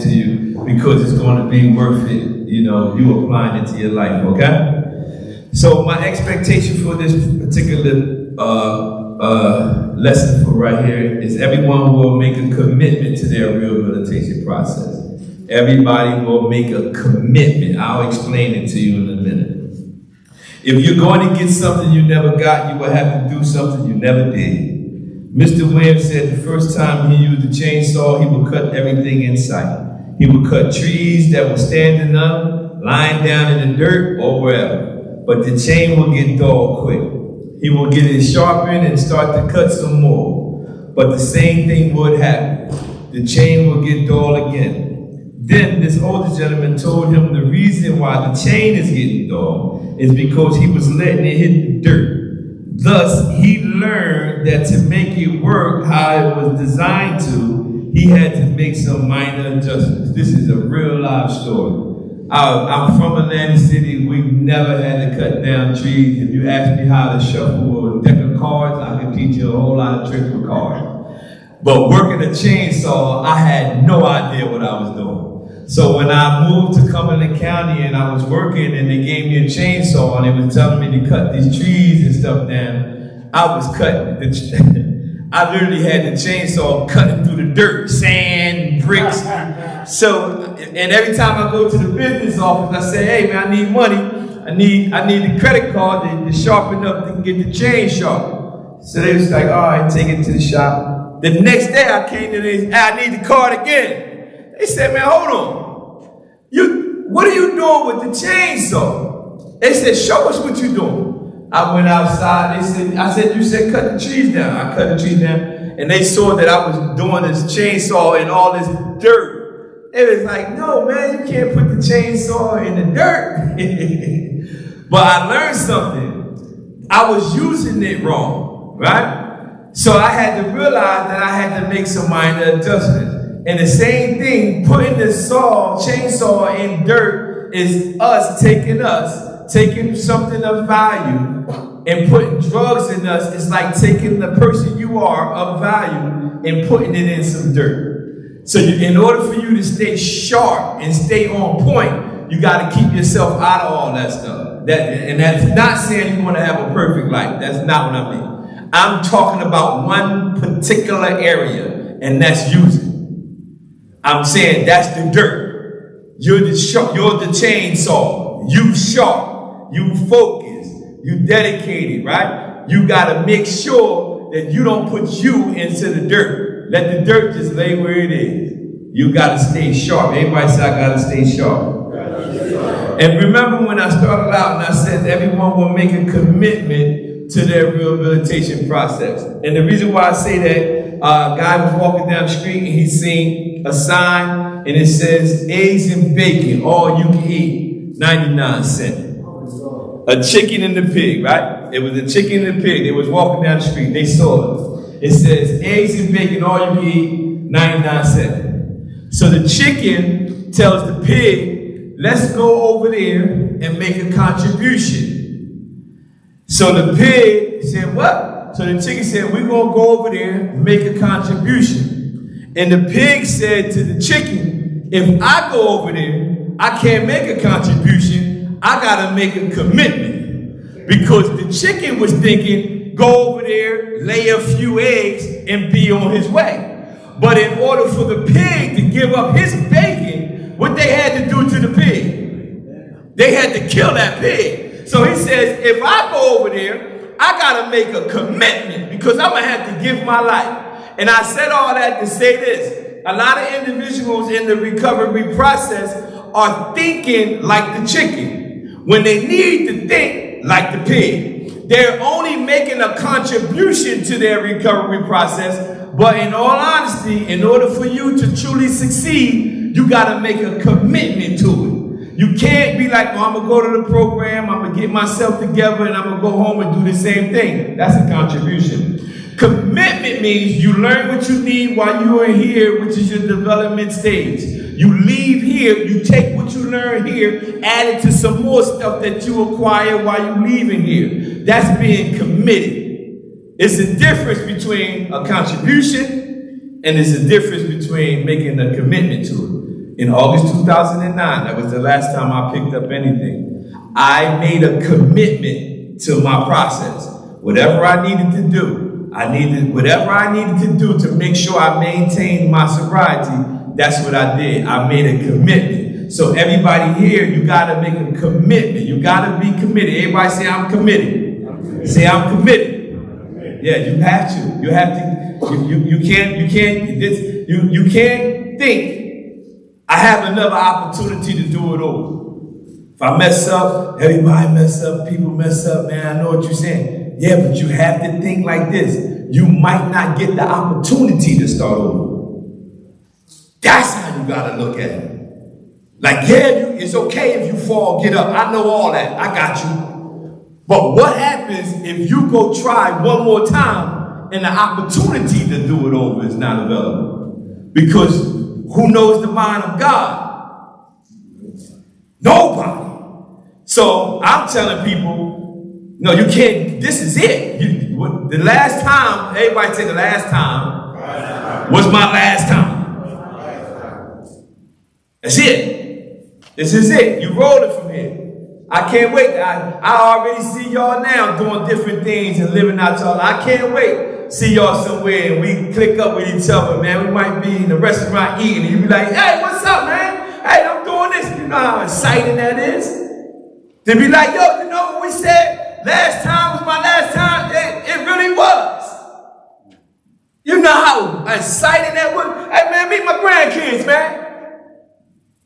to you because it's going to be worth it, you know, you applying it to your life, okay? So my expectation for this particular lesson for right here is everyone will make a commitment to their rehabilitation process. Everybody will make a commitment. I'll explain it to you in a minute. If you're going to get something you never got, you will have to do something you never did. Mr. Williams said the first time he used a chainsaw, he would cut everything in sight. He would cut trees that were standing up, lying down in the dirt, or wherever. But the chain will get dull quick. He will get it sharpened and start to cut some more. But the same thing would happen. The chain will get dull again. Then this older gentleman told him the reason why the chain is getting dull is because he was letting it hit the dirt. Thus, he learned that to make it work how it was designed to, he had to make some minor adjustments. This is a real life story. I'm from Atlantic City. We've never had to cut down trees. If you ask me how to shuffle a deck of cards, I can teach you a whole lot of tricks with cards. But working a chainsaw, I had no idea what I was doing. So when I moved to Cumberland County and I was working and they gave me a chainsaw and they was telling me to cut these trees and stuff down, I was cutting. I literally had the chainsaw cutting through the dirt, sand, bricks. So, and every time I go to the business office, I say, hey man, I need money. I need the credit card to sharpen up to get the chain sharp. So they was like, all right, take it to the shop. The next day I came to this, I need the card again. They said, man, hold on. What are you doing with the chainsaw? They said, show us what you're doing. I went outside. I said, you said cut the trees down. I cut the trees down. And they saw that I was doing this chainsaw in all this dirt. It was like, no, man, you can't put the chainsaw in the dirt. But I learned something. I was using it wrong, right? So I had to realize that I had to make some minor adjustments. And the same thing, putting the chainsaw in dirt is us taking something of value and putting drugs in us. It's like taking the person you are of value and putting it in some dirt. So in order for you to stay sharp and stay on point, you got to keep yourself out of all that stuff. And that's not saying you want to have a perfect life. That's not what I mean. I'm talking about one particular area, and that's using. I'm saying that's the dirt. You're the chainsaw. You sharp. You focus. You dedicated, right? You got to make sure that you don't put you into the dirt. Let the dirt just lay where it is. You got to stay sharp. Everybody say, I got to stay sharp. And remember when I started out and I said everyone will make a commitment to their rehabilitation process. And the reason why I say that, a guy was walking down the street and he seen a sign and it says eggs and bacon, all you can eat, 99 cents. A chicken and the pig, right? It was a chicken and a pig. They was walking down the street. They saw it. It says eggs and bacon, all you can eat, 99 cents. So the chicken tells the pig, let's go over there and make a contribution. So the pig said, what? So the chicken said, we're going to go over there and make a contribution. And the pig said to the chicken, if I go over there, I can't make a contribution. I got to make a commitment. Because the chicken was thinking, go over there, lay a few eggs, and be on his way. But in order for the pig to give up his bacon, what they had to do to the pig? They had to kill that pig. So he says, if I go over there, I got to make a commitment because I'm going to have to give my life. And I said all that to say this. A lot of individuals in the recovery process are thinking like the chicken when they need to think like the pig. They're only making a contribution to their recovery process. But in all honesty, in order for you to truly succeed, you got to make a commitment to it. You can't be like, well, I'm going to go to the program, I'm going to get myself together, and I'm going to go home and do the same thing. That's a contribution. Commitment means you learn what you need while you are here, which is your development stage. You leave here, you take what you learn here, add it to some more stuff that you acquire while you're leaving here. That's being committed. It's a difference between a contribution and it's a difference between making a commitment to it. in August 2009, that was the last time I picked up anything, I made a commitment to my process. Whatever I needed to do, whatever I needed to do to make sure I maintained my sobriety, that's what I did. I made a commitment. So everybody here, you gotta make a commitment. You gotta be committed. Everybody say, I'm committed. Say, I'm committed. Yeah, you have to. You have to. You can't think I have another opportunity to do it over. If I mess up, everybody mess up, people mess up, man, I know what you're saying. Yeah, but you have to think like this. You might not get the opportunity to start over. That's how you gotta look at it. Like, yeah, it's okay if you fall, get up. I know all that. I got you. But what happens if you go try one more time and the opportunity to do it over is not available? Because who knows the mind of God? Nobody. So I'm telling people, no, you can't, this is it. The last time, everybody say the last time was my last time. That's it. This is it. You roll it from here. I can't wait. I already see y'all now doing different things and living out y'all. I can't wait. See y'all somewhere and we click up with each other, man. We might be in the restaurant eating and you be like, hey, what's up, man? Hey, I'm doing this. You know how exciting that is? To be like, yo, you know what we said? Last time was my last time. It really was. You know how exciting that was? Hey, man, meet my grandkids, man.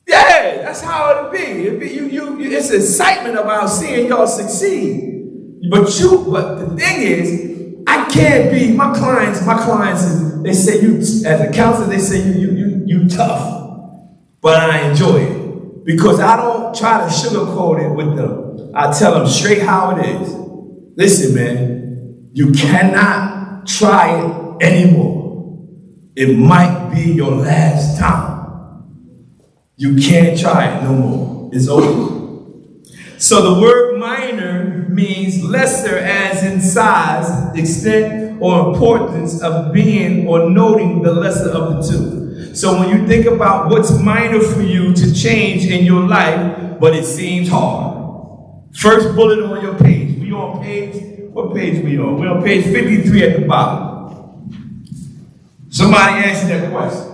Yeah, that's how it'll be. It's excitement about seeing y'all succeed. But the thing is, I can't be, my clients, they say you, as a counselor, they say you tough. But I enjoy it. Because I don't try to sugarcoat it with them. I tell them straight how it is. Listen, man, you cannot try it anymore. It might be your last time. You can't try it no more. It's over. So the word minor means lesser, as in size, extent, or importance of being or noting the lesser of the two. So when you think about what's minor for you to change in your life, but it seems hard. First bullet on your page. We on page, what page we on? We're on page 53 at the bottom. Somebody answer that question.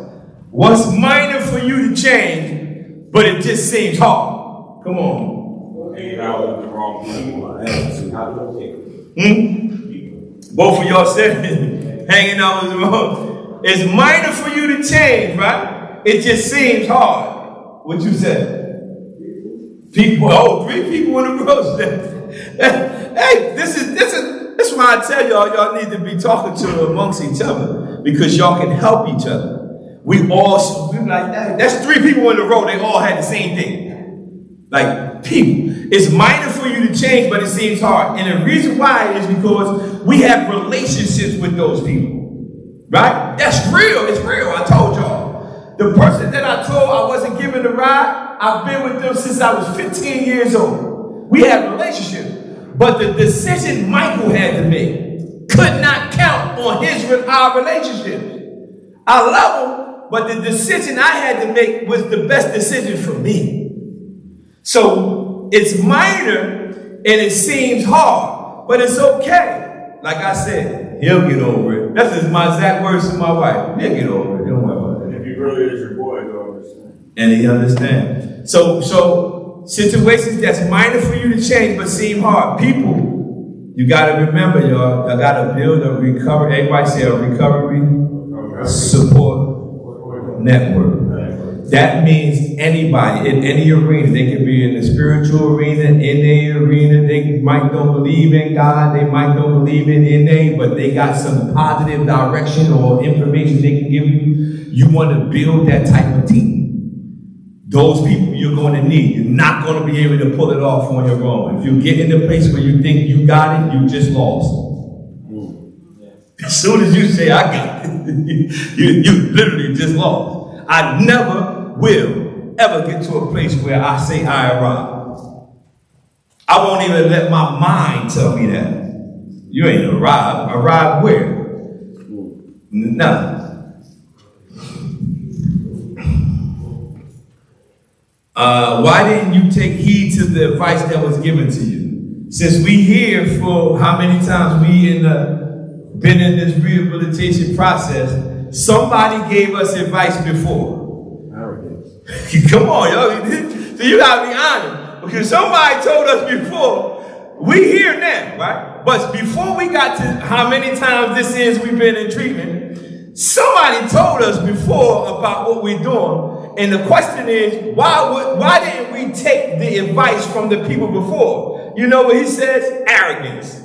What's minor for you to change, but it just seems hard? Come on. Hanging out with the wrong people. Both of y'all said hanging out with the wrong. It's minor for you to change, right? It just seems hard. What you said? People, 3 people in the row said. Hey, this is why I tell y'all need to be talking to amongst each other, because y'all can help each other. We like that. That's 3 people in a row. They all had the same thing. Like, people. It's minor for you to change, but it seems hard. And the reason why is because we have relationships with those people. Right? That's real. It's real. I told y'all. The person that I told I wasn't giving the ride, I've been with them since I was 15 years old. We have relationships. But the decision Michael had to make could not count on our relationships. I love him. But the decision I had to make was the best decision for me. So it's minor and it seems hard, but it's okay. Like I said, he'll get over it. That's just my exact words to my wife. He'll get over it. Don't worry about it. If he really is your boy, he'll understand. And he understands. So situations that's minor for you to change but seem hard. People, you got to remember, y'all got to build a recovery. Everybody say a recovery support network. That means anybody in any arena. They can be in the spiritual arena, in the arena. They might don't believe in God. They might don't believe in NA, but they got some positive direction or information they can give you. You want to build that type of team. Those people you're going to need. You're not going to be able to pull it off on your own. If you get in the place where you think you got it, you just lost. As soon as you say, I got it, you literally just lost. I never will ever get to a place where I say I arrived. I won't even let my mind tell me that. You ain't arrived. Arrived where? Nothing. Why didn't you take heed to the advice that was given to you? Since we here for how many times we been in this rehabilitation process, somebody gave us advice before. Arrogance. Come on, yo. So you gotta be honest. Because somebody told us before, we here now, right? But before we got to how many times this is we've been in treatment, somebody told us before about what we're doing. And the question is, why didn't we take the advice from the people before? You know what he says? Arrogance.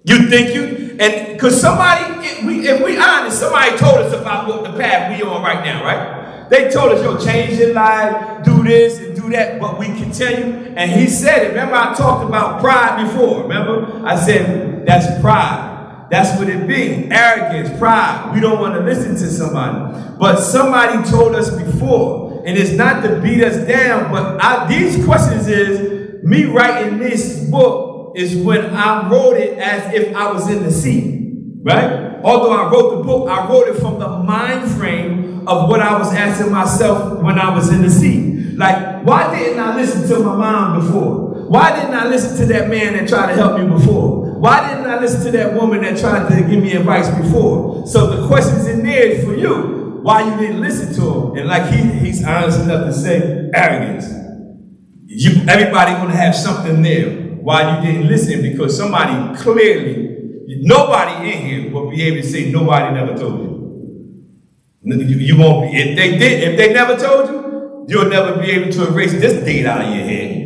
You think you, and because somebody, if we honest, somebody told us about what the path we on right now, right? They told us, yo, change your life, do this and do that, but we continue. And he said it. Remember, I talked about pride before. Remember, I said that's pride. That's what it be. Arrogance, pride. We don't want to listen to somebody. But somebody told us before, and it's not to beat us down, but these questions is me writing this book is when I wrote it as if I was in the seat, right? Although I wrote the book, I wrote it from the mind frame of what I was asking myself when I was in the seat. Like, why didn't I listen to my mom before? Why didn't I listen to that man that tried to help me before? Why didn't I listen to that woman that tried to give me advice before? So the question's in there is for you. Why you didn't listen to him? And like he's honest enough to say, arrogance. Everybody gonna have something there. Why you didn't listen? Because somebody clearly, nobody in here will be able to say nobody never told you. You won't be. If they did, if they never told you, you'll never be able to erase this date out of your head.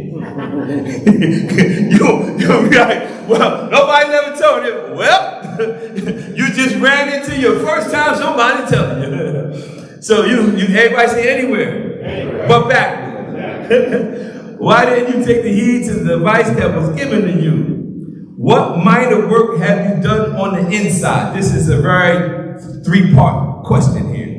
You'll be like, well, nobody never told you. Well, you just ran into your first time somebody telling you. So everybody say anywhere. But backwards. Why didn't you take the heed to the advice that was given to you? What minor work have you done on the inside? This is a very three-part question here.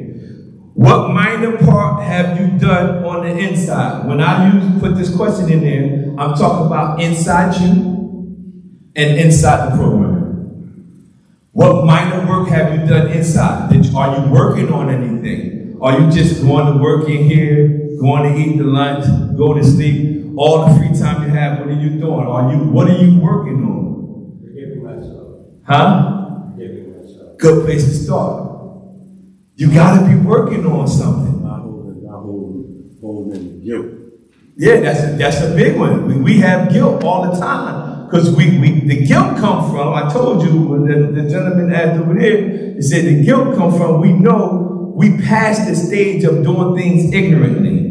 What minor part have you done on the inside? When I put this question in there, I'm talking about inside you and inside the program. What minor work have you done inside? Are you working on anything? Are you just going to work in here, going to eat the lunch, go to sleep? All the free time you have, what are you doing? What are you working on? Forgiving myself. Huh? Forgiving myself. Good place to start. You got to be working on something. Not holding guilt. Yeah, that's a big one. We have guilt all the time because the guilt come from. I told you when the gentleman asked over there, he said the guilt come from. We know we passed the stage of doing things ignorantly.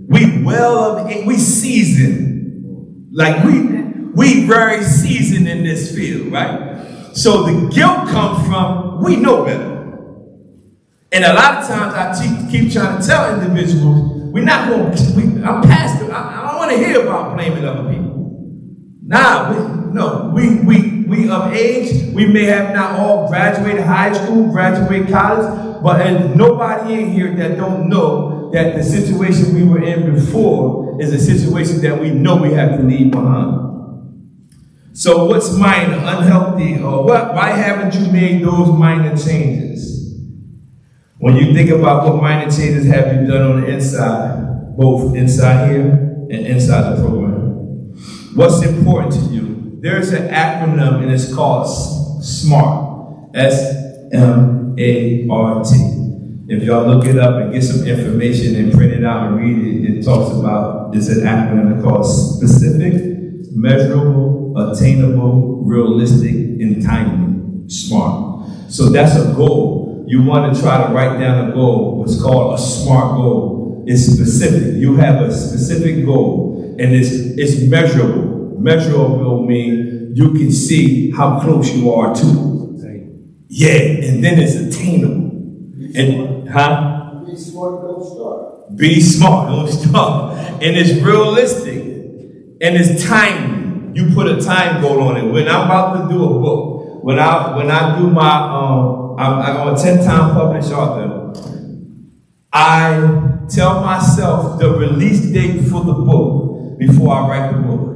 We seasoned. Like we very seasoned in this field, right? So the guilt comes from we know better. And a lot of times I keep trying to tell individuals, we're not going to, I'm past it. I don't want to hear about blaming other people. Nah, we of age, we may have not all graduated high school, graduated college, but and nobody in here that don't know that the situation we were in before is a situation that we know we have to leave behind. So what's minor, unhealthy, or why haven't you made those minor changes? When you think about what minor changes have you done on the inside, both inside here and inside the program, what's important to you? There's an acronym and it's called SMART, S-M-A-R-T. If y'all look it up and get some information and print it out and read it, it talks about, it's an acronym called specific, measurable, attainable, realistic, and timely, SMART. So that's a goal. You want to try to write down a goal, what's called a SMART goal. It's specific. You have a specific goal, and it's measurable. Measurable means you can see how close you are to it. Yeah, and then it's attainable. And Be smart, don't start. Be smart, don't start. And it's realistic, and it's timely. You put a time goal on it. When I'm about to do a book, when I do my I'm a 10-time published author. I tell myself the release date for the book before I write the book.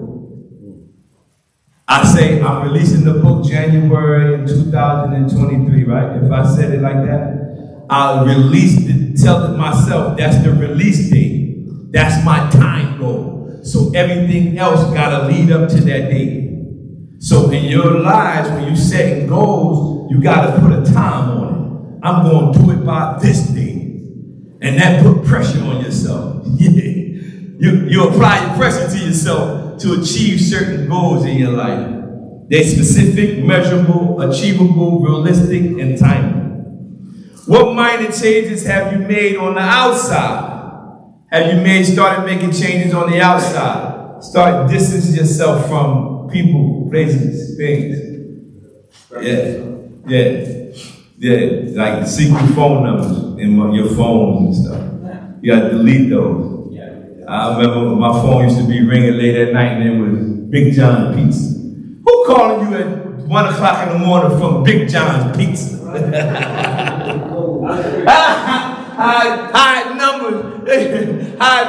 I say I'm releasing the book January in 2023, right? If I said it like that, I'll tell it myself that's the release date. That's my time goal. So everything else gotta lead up to that date. So in your lives, when you setting goals, you gotta put a time on it. I'm gonna do it by this date. And that put pressure on yourself. You apply pressure to yourself to achieve certain goals in your life. They're specific, measurable, achievable, realistic, and timely. What minor changes have you made on the outside? Have you started making changes on the outside? Start distancing yourself from people, places, things. Yeah. Like secret phone numbers in your phones and stuff. You gotta delete those. I remember my phone used to be ringing late at night and it was Big John Pizza. Who calling you at 1 o'clock in the morning from Big John's Pizza? High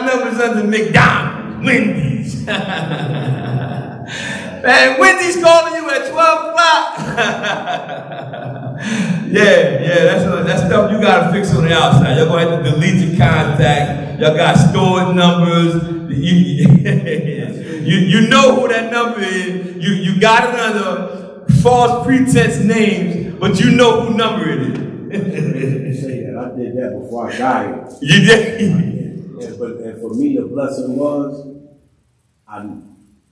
numbers under McDonald's, Wendy's. Man, Wendy's calling you at 12 o'clock. That's stuff you gotta fix on the outside. You're gonna have to delete your contacts. Y'all got stored numbers. You know who that number is. You got it under false pretense names, but you know who number it is. You say that. I did that before I died. You did? And for me, the blessing was,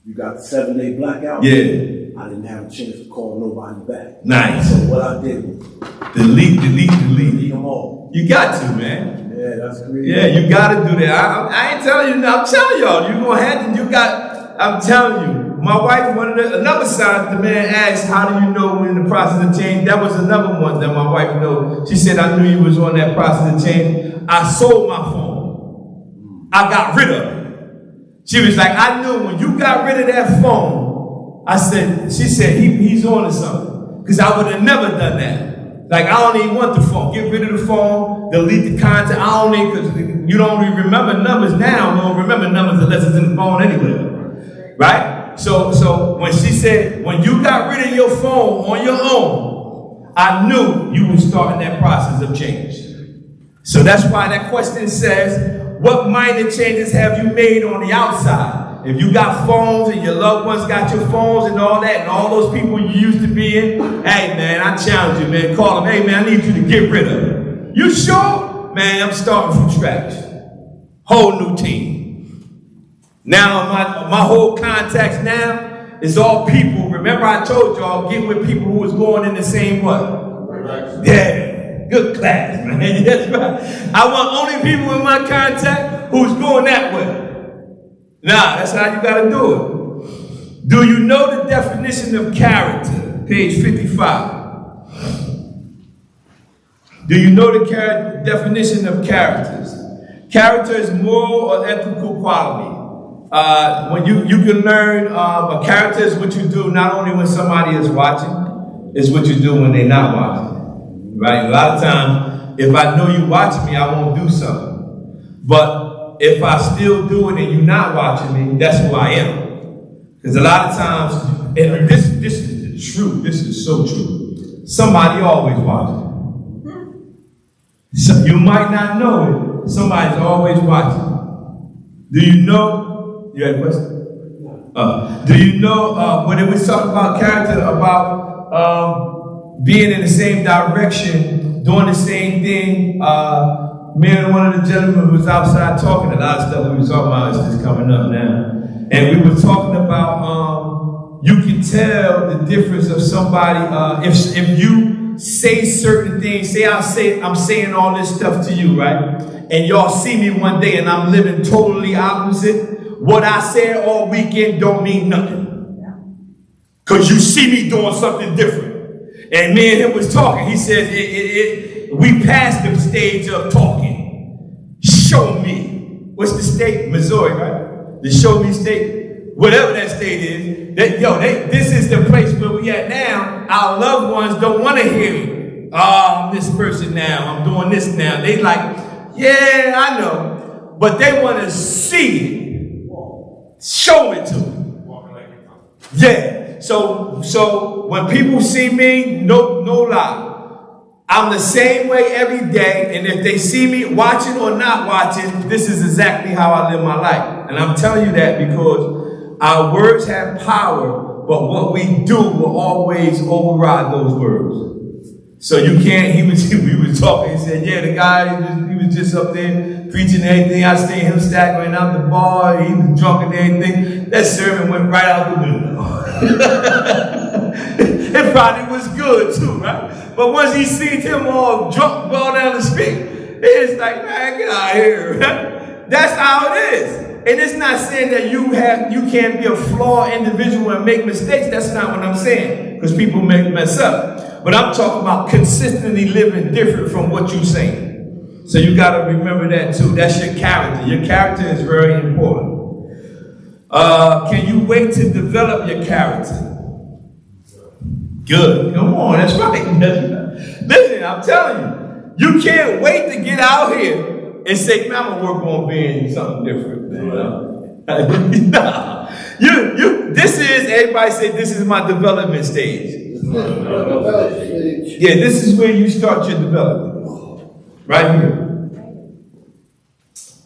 you got the 7-day blackout. Yeah. I didn't have a chance to call nobody back. Nice. So what I did was delete them all. You got to, man. Yeah, that's great. Yeah, you got to do that. I ain't telling you now. I'm telling y'all. You gonna have to. I'm telling you. My wife, another sign, the man asked, how do you know when the process of change? That was another one that my wife knows. She said, I knew you was on that process of change. I sold my phone. I got rid of it. She was like, I knew when you got rid of that phone. She said, he's on to something. Because I would have never done that. Like, I don't even want the phone. Get rid of the phone, delete the content. I don't need, because you don't even remember numbers now. You don't remember numbers unless it's in the phone anyway. Right? So when she said, when you got rid of your phone on your own, I knew you were starting that process of change. So that's why that question says, what minor changes have you made on the outside? If you got phones and your loved ones got your phones and all that, and all those people you used to be in, hey man, I challenge you, man. Call them, hey man, I need you to get rid of it. You sure? Man, I'm starting from scratch. Whole new team. Now my whole contacts now is all people. Remember I told y'all, get with people who was going in the same what? Yeah, good class, man. That's right. I want only people in my contact who's going that way. Nah, that's how you gotta do it. Do you know the definition of character? Page 55. Do you know the definition of characters? Character is moral or ethical quality. When you can learn a character is what you do not only when somebody is watching, it's what you do when they're not watching. Right? A lot of times, if I know you watching me, I won't do something. But if I still do it and you're not watching me, that's who I am. Because a lot of times, and this is true, this is so true. Somebody always watching. So you might not know it. Somebody's always watching. Do you know? You had a question? Do you know when it was talking about character, about being in the same direction, doing the same thing? Me and one of the gentlemen was outside talking. A lot of stuff we were talking about is just coming up now. And we were talking about you can tell the difference of somebody if you say certain things. Say I'm saying all this stuff to you, right? And y'all see me one day and I'm living totally opposite. What I said all weekend don't mean nothing. Because you see me doing something different. And me and him was talking. He said, we passed the stage of talking. Show me. What's the state? Missouri, right? The show me state. Whatever that state is. This is the place where we at now. Our loved ones don't want to hear it. Oh, I'm this person now. I'm doing this now. They like, yeah, I know. But they want to see it. Show it to me. Yeah. So when people see me, no lie. I'm the same way every day, and if they see me watching or not watching, this is exactly how I live my life. And I'm telling you that because our words have power, but what we do will always override those words. So you can't, we was talking, he said, yeah, the guy, he was just up there preaching everything. I seen him staggering out the bar, he was drunk and everything. That sermon went right out the window. It probably was good too, right? But once he seen him all drunk, all down the street, it's like, man, get out of here. Right? That's how it is. And it's not saying that you can't be a flawed individual and make mistakes. That's not what I'm saying, because people mess up. But I'm talking about consistently living different from what you're saying. So you got to remember that too. That's your character. Your character is very important. Can you wait to develop your character? Good. Come on, that's right. Listen, I'm telling you, you can't wait to get out here and say, man, I'm gonna work on being something different. Nah. This is, everybody say this is my development stage. Yeah, this is where you start your development. Right here.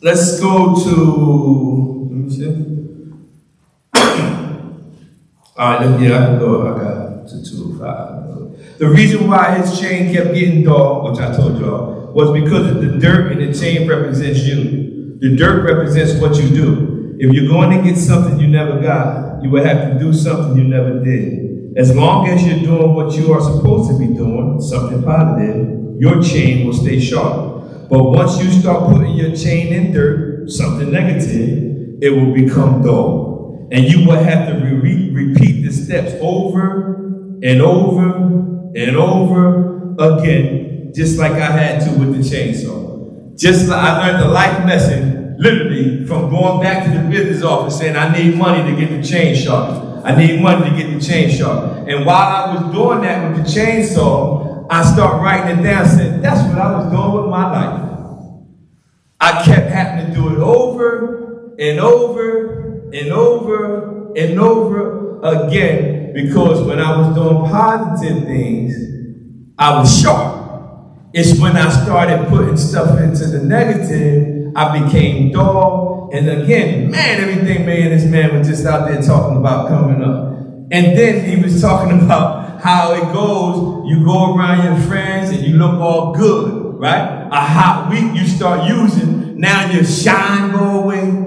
Let's go to, let me see. All right, yeah, I can go. I got to 2:05. The reason why his chain kept getting dull, which I told y'all, was because of the dirt, and the chain represents you. The dirt represents what you do. If you're going to get something you never got, you will have to do something you never did. As long as you're doing what you are supposed to be doing, something positive, your chain will stay sharp. But once you start putting your chain in dirt, something negative, it will become dull. And you will have to repeat the steps over and over and over again, just like I had to with the chainsaw. Just like I learned the life lesson, literally, from going back to the business office saying, I need money to get the chain sharp. I need money to get the chain sharp. And while I was doing that with the chainsaw, I started writing it down, saying, that's what I was doing with my life. I kept having to do it over and over and over and over again, because when I was doing positive things, I was sharp. It's when I started putting stuff into the negative, I became dull. And again, man, everything me and this man was just out there talking about coming up. And then he was talking about how it goes, you go around your friends and you look all good, right? A hot week you start using, now your shine go away.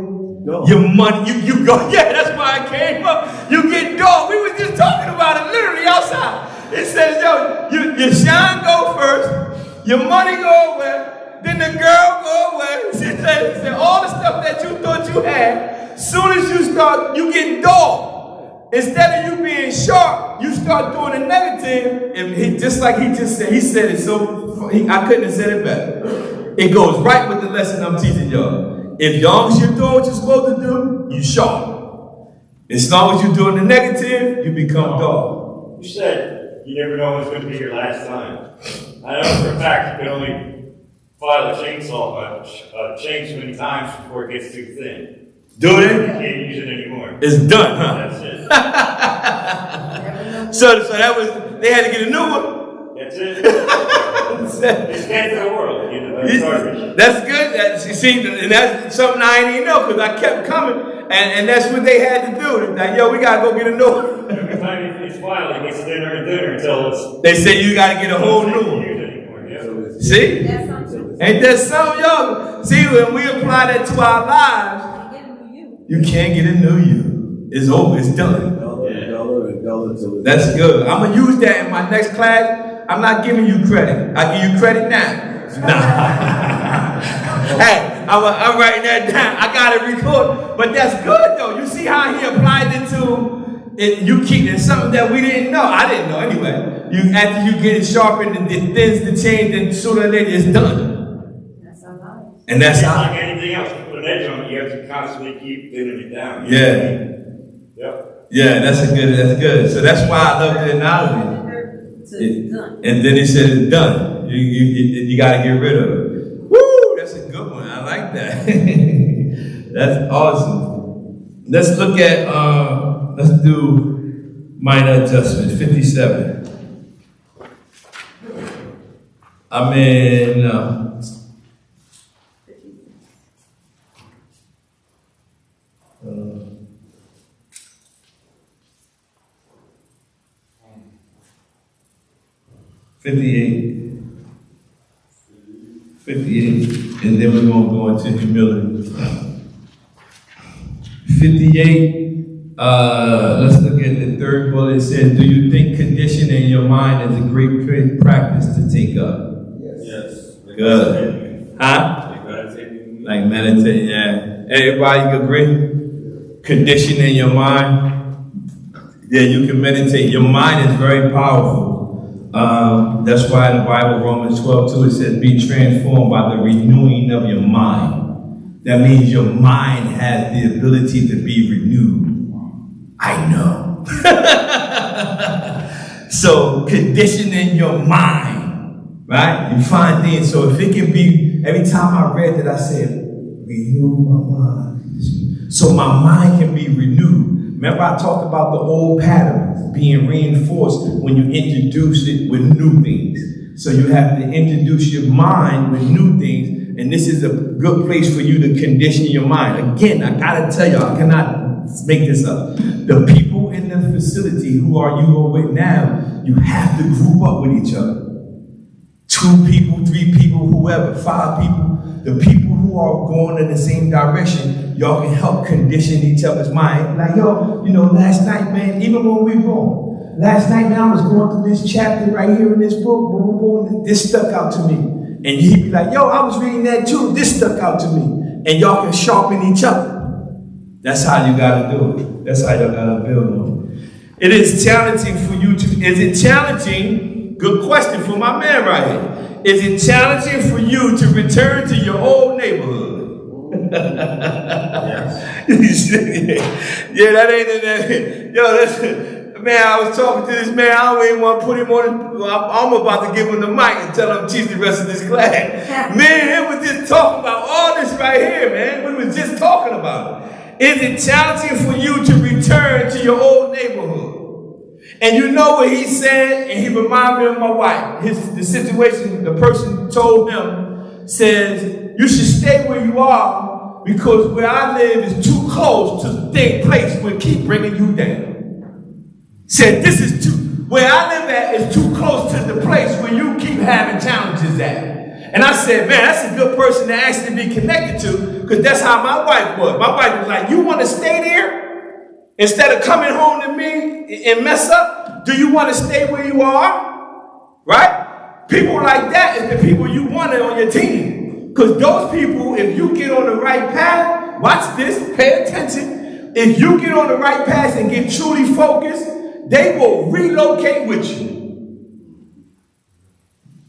Your money, you go, yeah, that's why I came up. You get dull. We was just talking about it literally outside. It says, yo, your shine go first, your money go away, then the girl go away. She said, all the stuff that you thought you had, soon as you start, you get dull. Instead of you being sharp, you start doing the negative. And just like he just said, he said it so, I couldn't have said it better. It goes right with the lesson I'm teaching y'all. If long as you're doing what you're supposed to do, you sharp. As long as you're doing the negative, you become dull. You said you never know when it's going to be your last time. I know for a fact you can only file a chainsaw, chain so many times before it gets too thin. Do it? You can't use it anymore. It's done, huh? That's it. so that was, they had to get a new one. That's it. It's the end of the world. That's good. You see, and that's something I didn't even know, because I kept coming, and that's what they had to do. They're like, yo, we gotta go get a new one. Every time it's filed, it gets thinner and thinner until it's. They say you gotta get a whole new one. See? Ain't that something, y'all? See, when we apply that to our lives, you can't get a new you. It's over. It's done. That's good. I'm gonna use that in my next class. I'm not giving you credit. I give you credit now. Nah. Hey, I'm writing that down. I got it recorded. But that's good though. You see how he applied it to it, you keep it, something that we didn't know. I didn't know anyway. After you get it sharpened, it thins the chain, then sooner or later it's done. That's how nice. And that's how. Like anything else, you put an edge on it, you have to constantly keep thinning it down. Yeah. Yep. Yeah, that's good. So that's why I love the analogy. And then he said it's done. You got to get rid of it. Woo! That's a good one. I like that. That's awesome. Let's look at, let's do minor adjustments. 57. I'm in 58, and then we're going to go into humility. 58, let's look at the third bullet. It says, do you think conditioning your mind is a great practice to take up? Yes. Good. Huh? Like meditating, yeah. Everybody agree? Conditioning your mind. Yeah, you can meditate. Your mind is very powerful. That's why in the Bible, Romans 12:2, it says, be transformed by the renewing of your mind. That means your mind has the ability to be renewed. I know. So conditioning your mind, right? You find things. So if it can be, every time I read that, I said, renew my mind. So my mind can be renewed. Remember I talked about the old patterns being reinforced when you introduce it with new things. So you have to introduce your mind with new things. And this is a good place for you to condition your mind. Again, I gotta tell you, I cannot make this up. The people in the facility who are with now, you have to group up with each other. 2 people, 3 people, whoever, 5 people. The people who are going in the same direction, y'all can help condition each other's mind. Like, yo, last night, man, even when we were last night, man, I was going through this chapter right here in this book, boom, boom, this stuck out to me. And he'd be like, yo, I was reading that too. This stuck out to me. And y'all can sharpen each other. That's how you got to do it. That's how y'all got to build on it. It is challenging for you to, is it challenging? Good question for my man right here. Is it challenging for you to return to your old neighborhood? Yes. Yeah, that ain't in there. Yo, that's... Man, I was talking to this man. I don't even want to put him on. I'm about to give him the mic and tell him to teach the rest of this class. Man, it was just talking about all this right here, man. We was just talking about it. Is it challenging for you to return to your old neighborhood? And you know what he said, and he reminded me of my wife. The situation, the person told him, says, you should stay where you are because where I live is too close to the place where keep bringing you down. Said this is where I live at is too close to the place where you keep having challenges at. And I said, man, that's a good person to actually be connected to, because that's how my wife was. My wife was like, you want to stay there instead of coming home to me and mess up? Do you want to stay where you are? Right? People like that is the people you wanted on your team. Because those people, if you get on the right path, watch this, pay attention. If you get on the right path and get truly focused, they will relocate with you.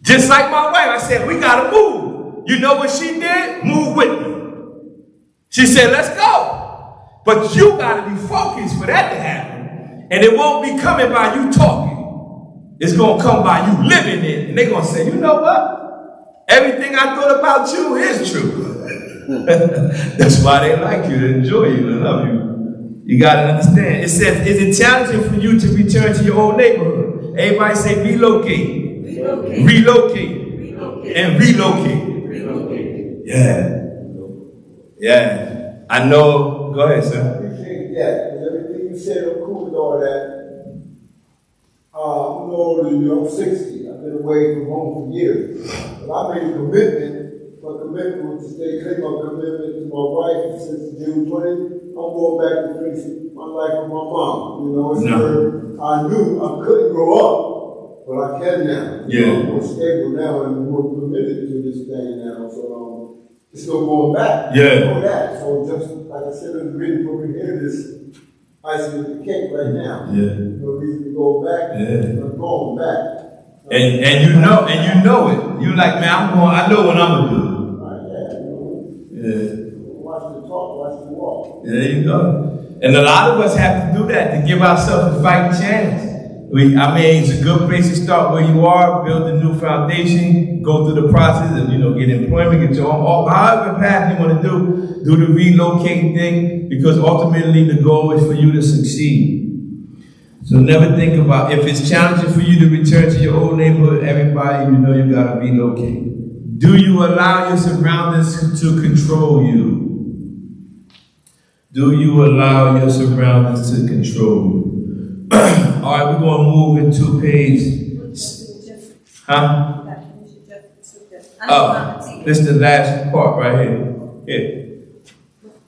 Just like my wife, I said, we got to move. You know what she did? Move with me. She said, let's go. But you got to be focused for that to happen. And it won't be coming by you talking. It's going to come by you living it. And they're going to say, you know what? Everything I thought about you is true. That's why they like you, they enjoy you, they love you. You got to understand. It says, is it challenging for you to return to your old neighborhood? Everybody say relocate. Relocate. Relocate. Relocate. And relocate. Relocate. Yeah. Yeah. I know. Go ahead, sir. I appreciate that. Everything you said, I'm cool with all that. I'm older than you. I'm 60. I've been away from home for years. But I made a commitment. My commitment was to stay clean. My commitment to my wife since June 20th. I'm going back to finish my life with my mom. I knew I couldn't grow up, but I can now. Yeah. I'm more stable now and more committed to this thing now. So it's no going back. Yeah. No that. So just like I said in the reading for me here, this icing with the cake right now. Yeah. No reason to go back. Yeah. I'm going back. And you know it. You like, man, I know what I'm gonna do. Yeah. Watch the talk, watch the walk. There you go. And a lot of us have to do that to give ourselves a fighting chance. It's a good place to start where you are, build a new foundation, go through the process of, get employment, get your own, however path you want to do the relocating thing, because ultimately the goal is for you to succeed. So never think about, if it's challenging for you to return to your old neighborhood, everybody, you know you gotta relocate. Do you allow your surroundings to control you? Do you allow your surroundings to control you? All right, we're gonna move into page. Huh? Oh, this is the last part right here. Here.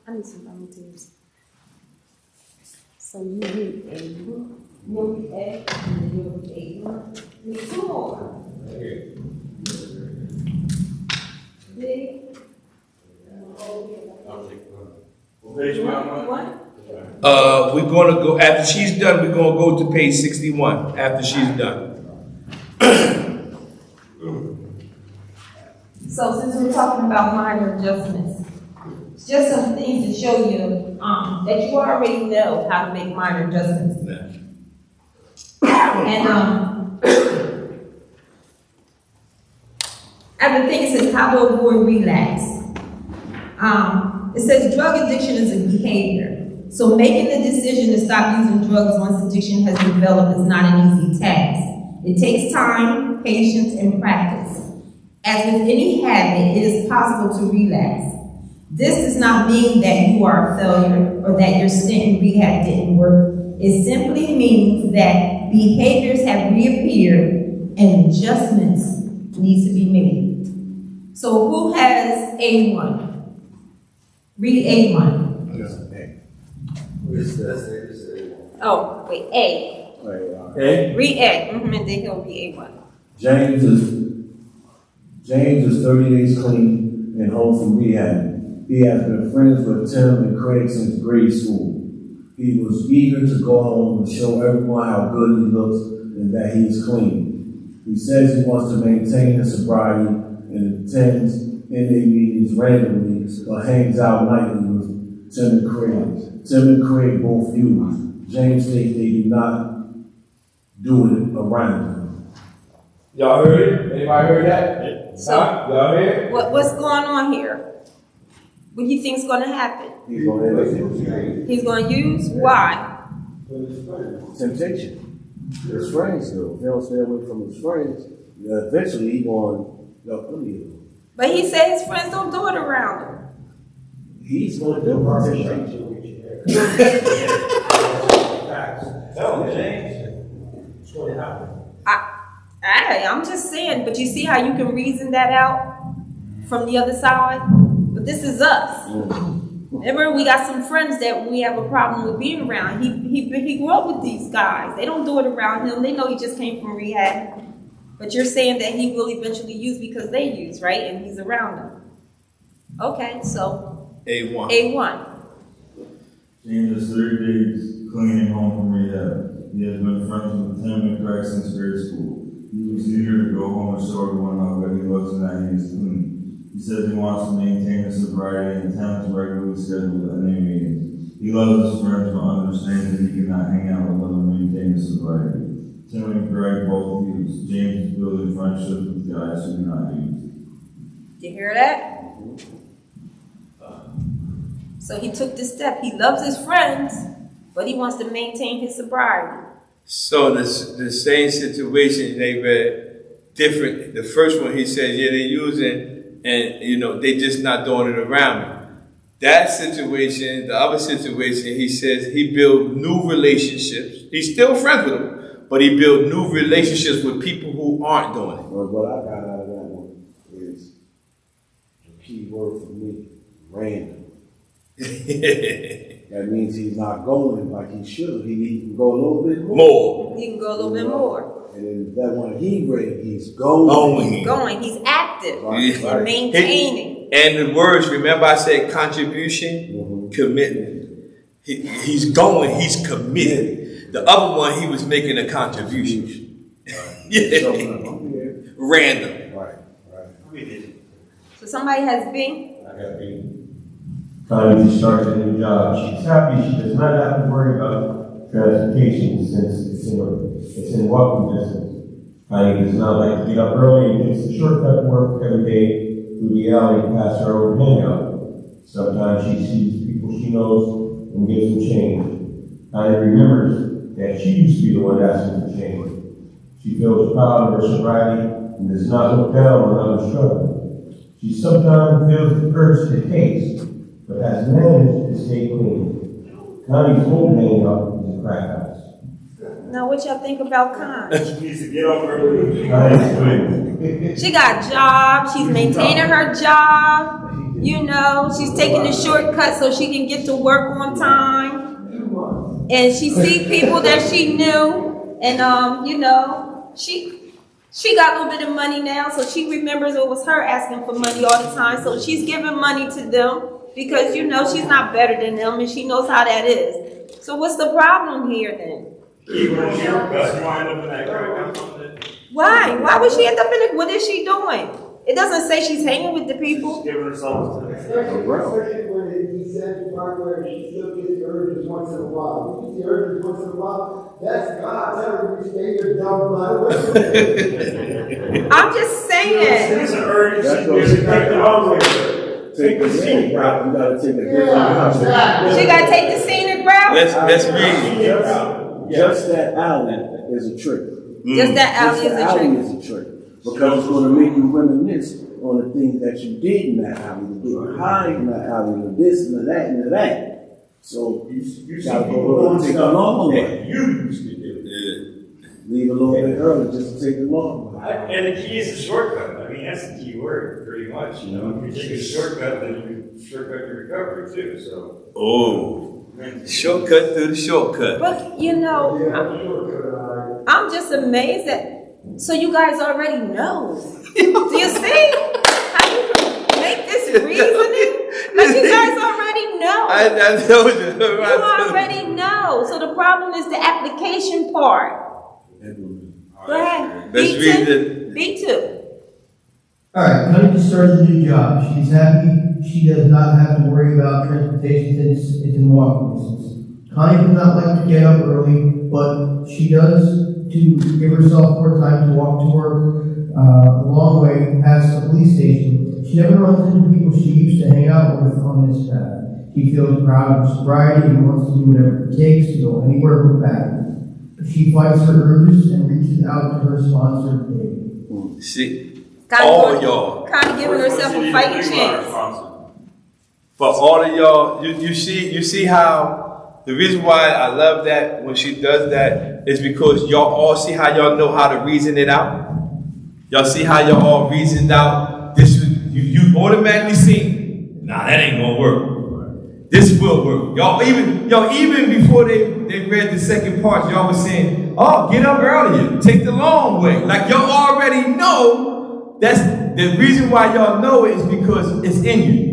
I need some volunteers. So you need a, you'll be A, and then you'll be A. Need two more. Big. Page What? We're gonna go, after she's done, we're gonna go to page 61, after she's done. So since we're talking about minor adjustments, just some things to show you that you already know how to make minor adjustments. And and the thing says how to avoid relapse. It says drug addiction is a behavior. So making the decision to stop using drugs once addiction has developed is not an easy task. It takes time, patience, and practice. As with any habit, it is possible to relapse. This does not mean that you are a failure or that your stint in rehab didn't work. It simply means that behaviors have reappeared and adjustments need to be made. So who has A1? Read A1. Oh, wait, A. Okay. Read A. And then he'll be A1. James is 30 days clean and home from rehab. He has been friends with Tim and Craig since grade school. He was eager to go home and show everyone how good he looks and that he's clean. He says he wants to maintain his sobriety and attends NA meetings randomly, but hangs out nightly with Tim and Craig. Tim and Craig both use. James states they do not do it around him. Y'all heard it? Anybody heard that? So, y'all heard it? what's going on here? What do you think's going to happen? He's going to use He's going to use? Why? temptation. His friends do. If they don't stay away from his friends, eventually he's going, But he said his friends don't do it around him. he's going to do temptation. Tell him, James. It's going to happen. I'm just saying, but you see how you can reason that out from the other side? But this is us. Remember, we got some friends that we have a problem with being around. He grew up with these guys. They don't do it around him. They know he just came from rehab. But you're saying that he will eventually use because they use, right? And he's around them. Okay, so A1. A1. James is 30 days clean and home from rehab. He has been friends with Tim and Craig since grade school. He was eager to go home and show everyone how good he looks and that he is clean. He says he wants to maintain his sobriety and attends regularly scheduled NA meetings. He loves his friends but understands that he cannot hang out with them and maintain his sobriety. Tim and Craig both use. James is building friendships with guys who do not use. You hear that? So he took this step. He loves his friends, but he wants to maintain his sobriety. So the same situation they read different. The first one he said, yeah, they're using, and they just not doing it around me. That situation, the other situation, he says he built new relationships. He's still friends with them, but he built new relationships with people who aren't doing it. Well, what I got out of that one is the key word for me, random. That means he's not going like he should. He needs to go a little bit more. He can go a little bit more. And then that one he read, he's going. He's going. He's active. Right. And maintaining. And the words, remember I said contribution, commitment. He's going, he's committed. The other one, he was making a contribution. Random. Right. So somebody has B? I got B. Trying to start a new job. She's happy she does not have to worry about transportation since it's in walking distance. Connie does not like to get up early and takes a shortcut to work every day through the alley past her old hangout. Sometimes she sees people she knows and gives them change. Connie remembers that she used to be the one asking for change. She feels proud of her sobriety and does not look down on others struggling. She sometimes feels the urge to taste, but has managed to stay clean. Connie's old hang up is a crack house. Now, what y'all think about Con? She needs to get over early. Connie's clean. She got a job. She's maintaining her job. You know, she's taking the shortcut so she can get to work on time. And she see people that she knew. And, you know, she got a little bit of money now. So she remembers it was her asking for money all the time. So she's giving money to them because, you know, she's not better than them and she knows how that is. So what's the problem here then? Why? Why would she end up in it? What is she doing? It doesn't say she's hanging with the people. Giving herself to Especially when he said the part where she still gets the urges once in a while. When you get the urges once in a while, that's God telling you to stay your dumb blood away. I'm just saying. It's an urge. That's what she got the wrong way. Take the scenic route, you gotta take a different route. She gotta take the scenic route? Let's read. Just that alley is a trick. Just that alley Just is the a alley trick. is a trick. Because it's gonna make you reminisce on the things that you did in that alley, the getting high in that alley, the this and the that and the that. So you gotta go take a long way. You used to do. Leave a little bit early just to take the long way. And the key is a shortcut. I mean, that's the key word, pretty much. You know, if you take a shortcut, then you shortcut your recovery too. So. Oh, shortcut through the shortcut. But, you know, I'm just amazed that, so you guys already know. Do you see how you can make this reasoning? Like you guys already know. I know you. You already know. So the problem is the application part. Go ahead. Let's read it. B2. Alright, Connie just started a new job. She's happy she does not have to worry about transportation since it's in walking distance. Connie does not like to get up early, but she does to give herself more time to walk to work a long way past the police station. She never runs into people she used to hang out with on this path. She feels proud of her sobriety and wants to do whatever it takes to go anywhere but back. She fights her urges and reaches out to her sponsor, Dave. See, all y'all. Kind of giving herself a fighting chance. For all of y'all, you see how the reason why I love that when she does that is because y'all all see how y'all know how to reason it out. Y'all see how y'all all reasoned out. You automatically see, nah, that ain't gonna work. This will work. Y'all even before they read the second part, y'all was saying, oh, get up earlier, take the long way. Like y'all already know. That's the reason why y'all know it is because it's in you.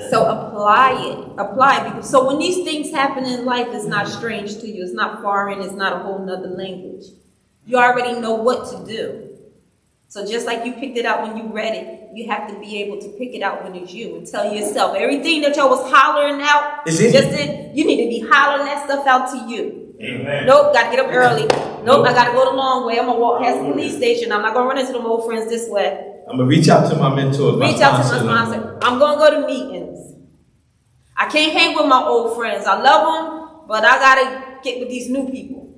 So apply it. Because, so when these things happen in life, it's not strange to you. It's not foreign. It's not a whole nother language. You already know what to do. So just like you picked it out when you read it, you have to be able to pick it out when it's you and tell yourself everything that y'all was hollering out. You need to be hollering that stuff out to you. Amen. Nope, gotta get up early. Nope, I gotta go the long way. I'm gonna walk past the police station. I'm not gonna run into them old friends this way. I'm gonna reach out to my mentor. Reach out to my sponsor. I'm gonna go to meetings. I can't hang with my old friends. I love them, but I gotta get with these new people.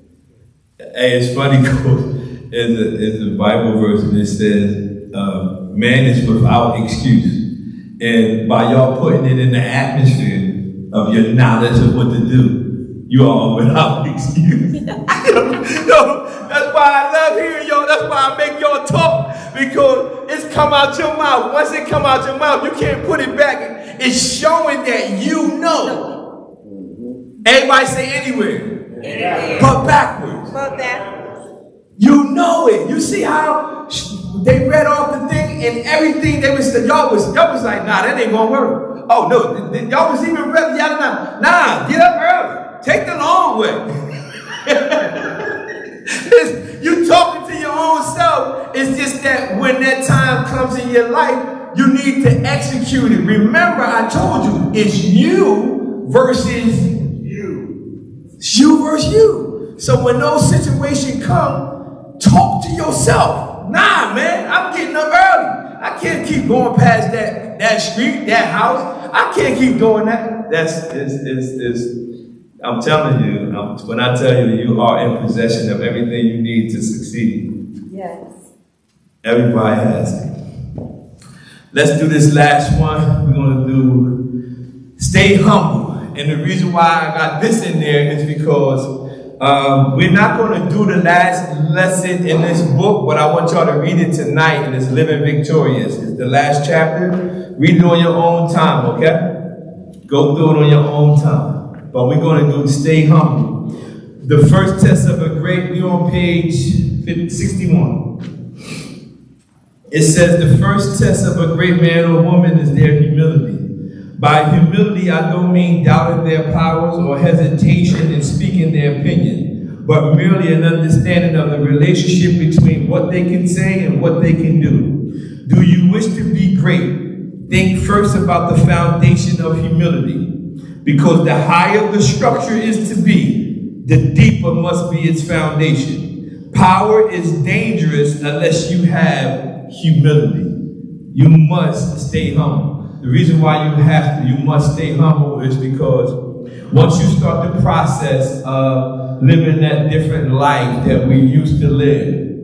Hey, it's funny because there's a Bible verse and it says, man is without excuse. And by y'all putting it in the atmosphere of your knowledge of what to do, you are without excuse. No, that's why I love hearing y'all. That's why I make y'all talk. Because it's come out your mouth. Once it come out your mouth, you can't put it back. It's showing that you know. Everybody say anywhere. But backwards. But that. You know it. You see how they read off the thing and everything they was y'all was like, nah, that ain't gonna work. Oh no, y'all was even ready yelling out, nah, get up early. Take the long way. You talking to your own self. It's just that when that time comes in your life, you need to execute it. Remember, I told you, it's you versus you. It's you versus you. So when those situations come, talk to yourself. Nah, man, I'm getting up early. I can't keep going past that street, that house. I can't keep doing that. I'm telling you, when I tell you you are in possession of everything you need to succeed. Yes. Everybody has it. Let's do this last one. We're going to do stay humble. And the reason why I got this in there is because we're not going to do the last lesson in this book, but I want y'all to read it tonight, and it's Living Victorious. It's the last chapter. Read it on your own time, okay? Go through it on your own time. But we're going to do stay humble. The first test of a great, we're on page 61. It says the first test of a great man or woman is their humility. By humility, I don't mean doubting their powers or hesitation in speaking their opinion, but merely an understanding of the relationship between what they can say and what they can do. Do you wish to be great? Think first about the foundation of humility, because the higher the structure is to be, the deeper must be its foundation. Power is dangerous unless you have humility. You must stay humble. The reason why you must stay humble is because once you start the process of living that different life that we used to live,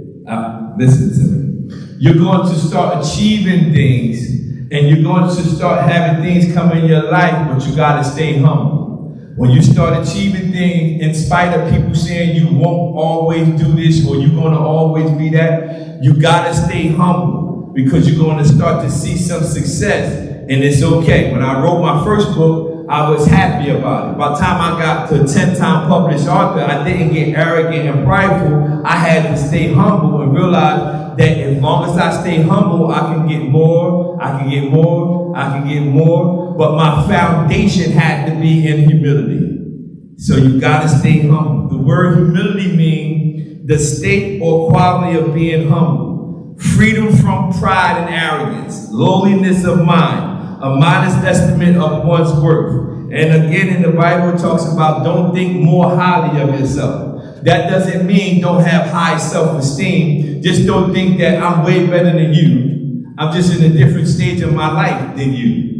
listen to me, you're going to start achieving things and you're going to start having things come in your life, but you got to stay humble. When you start achieving things, in spite of people saying you won't always do this or you're going to always be that, you got to stay humble because you're going to start to see some success. And it's okay. When I wrote my first book, I was happy about it. By the time I got to 10-time published author, I didn't get arrogant and prideful. I had to stay humble and realize that as long as I stay humble, I can get more, I can get more, I can get more. But my foundation had to be in humility. So you got to stay humble. The word humility means the state or quality of being humble. Freedom from pride and arrogance, lowliness of mind, a modest estimate of one's worth. And again, in the Bible, it talks about don't think more highly of yourself. That doesn't mean don't have high self-esteem. Just don't think that I'm way better than you. I'm just in a different stage of my life than you.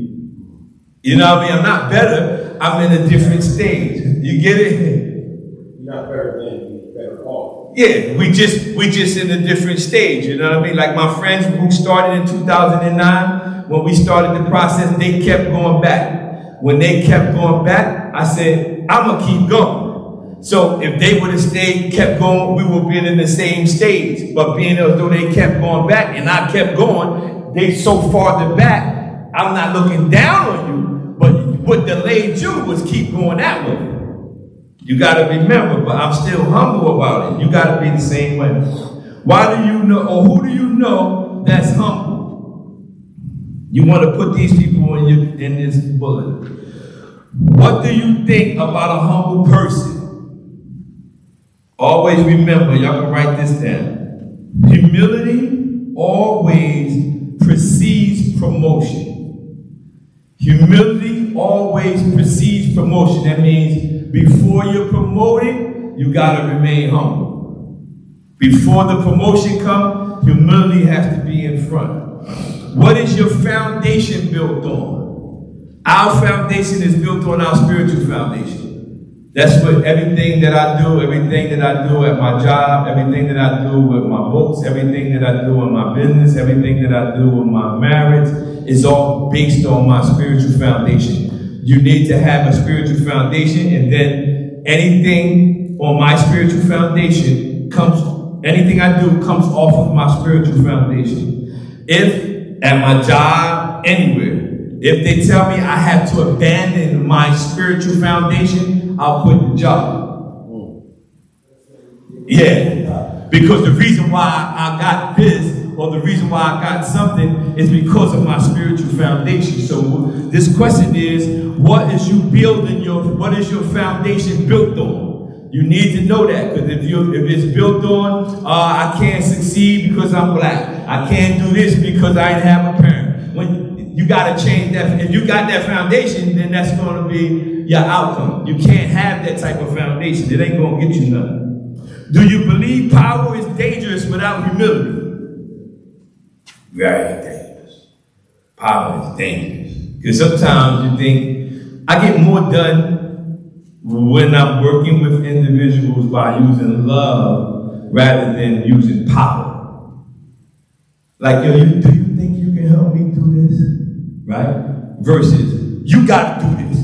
You know what I mean? I'm not better. I'm in a different stage. You get it? You're not better than, you're better off. Yeah, we just in a different stage, you know what I mean? Like my friends who started in 2009, when we started the process, they kept going back. When they kept going back, I said, I'm gonna keep going. So if they would have kept going, we would have been in the same stage. But being as though they kept going back and I kept going, they so farther back, I'm not looking down on you, but what delayed you was keep going that way. You got to remember, but I'm still humble about it. You got to be the same way. Why do you know, or who do you know that's humble? You want to put these people in this bullet. What do you think about a humble person? Always remember, y'all can write this down. Humility always precedes promotion. Humility always precedes promotion. That means before you're promoted, you got to remain humble. Before the promotion comes, humility has to be in front. What is your foundation built on? Our foundation is built on our spiritual foundation. That's what everything that I do at my job, everything that I do with my books, everything that I do in my business, everything that I do with my marriage is all based on my spiritual foundation. You need to have a spiritual foundation, and then anything on my spiritual foundation anything I do comes off of my spiritual foundation. If at my job, anywhere, if they tell me I have to abandon my spiritual foundation, I'll quit the job. Yeah, because the reason why I got this, or the reason why I got something, is because of my spiritual foundation. So this question is, what is your foundation built on? You need to know that, because if it's built on, I can't succeed because I'm black. I can't do this because I didn't have a parent. When you got to change that. If you got that foundation, then that's going to be your outcome. You can't have that type of foundation. It ain't going to get you nothing. Do you believe power is dangerous without humility? Very dangerous. Power is dangerous. Because sometimes you think I get more done when I'm working with individuals by using love rather than using power. Like, yo, do you think you can help me do this? Right? Versus, you gotta do this.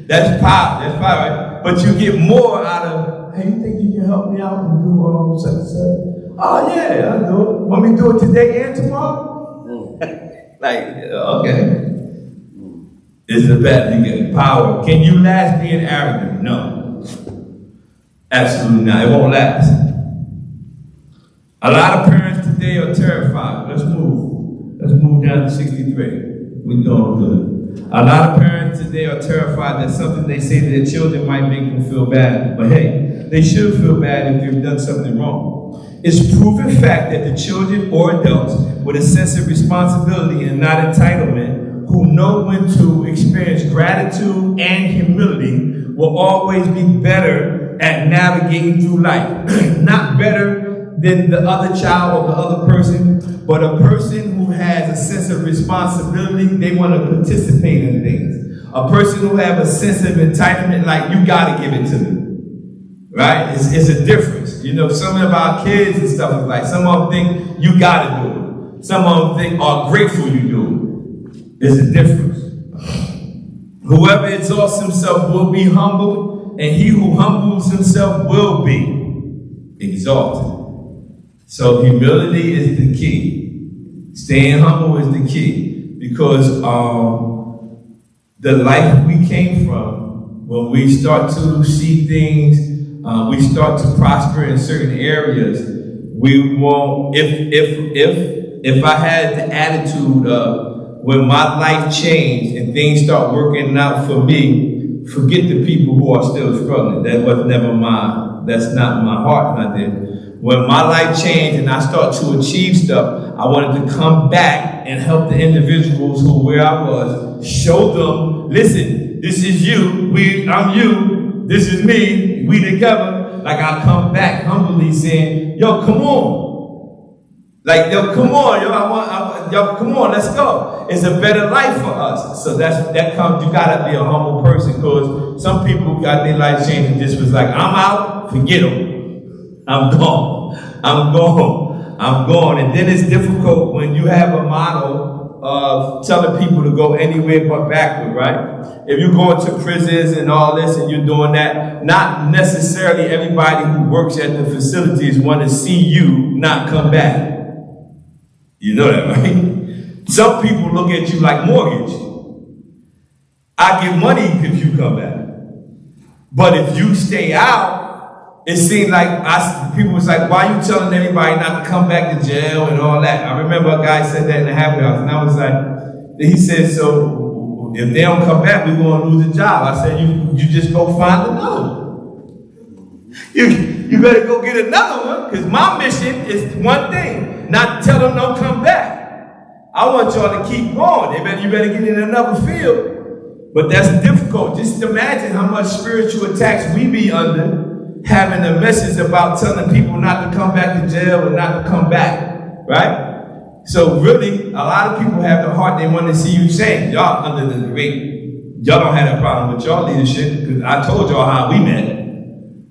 That's power, right? But you get more out of, hey, you think you can help me out and do such and such? Oh yeah, I'll do it. Want me to do it today and tomorrow? Like, okay. It's the best. You get power. Can you last being arrogant? No. Absolutely not. It won't last. A lot of parents today are terrified. Let's move. Let's move down to 63. We're doing good. A lot of parents today are terrified that something they say to their children might make them feel bad. But hey, they should feel bad if they've done something wrong. It's proven fact that the children or adults with a sense of responsibility and not entitlement, who know when to experience gratitude and humility, will always be better at navigating through life. Not better than the other child or the other person, but a person who has a sense of responsibility, they want to participate in things. A person who has a sense of entitlement, like, you got to give it to me. Right? It's a difference. You know, some of our kids and stuff is like, some of them think you got to do it. Some of them think are grateful you do it. There's a difference. Whoever exalts himself will be humbled, and he who humbles himself will be exalted. So humility is the key. Staying humble is the key. Because the life we came from, when we start to see things, we start to prosper in certain areas, we won't, if I had the attitude of, when my life changed and things start working out for me, forget the people who are still struggling. That was never that's not my heart, not there. When my life changed and I start to achieve stuff, I wanted to come back and help the individuals who where I was, show them, listen, this is you, I'm you, this is me, we together. Like, I come back humbly saying, yo, come on. Like, yo, come on, yo, come on, let's go. It's a better life for us. So that comes, you gotta be a humble person, because some people got their life changed and just was like, I'm out, forget them. I'm gone. And then it's difficult when you have a model of telling people to go anywhere but backward, right? If you're going to prisons and all this and you're doing that, not necessarily everybody who works at the facilities want to see you not come back. You know that, right? Some people look at you like mortgage. I give money if you come back. But if you stay out, it seemed like people was like, why are you telling everybody not to come back to jail and all that? I remember a guy said that in the happy house, and I was like, he said, so if they don't come back, we're going to lose a job. I said, you just go find another one. You better go get another one, because my mission is one thing, not tell them don't come back. I want y'all to keep going. You better get in another field. But that's difficult. Just imagine how much spiritual attacks we be under, having a message about telling people not to come back to jail and not to come back, right? So really, a lot of people have the heart they want to see you change. Y'all under the rate, y'all don't have that problem with y'all leadership, because I told y'all how we met.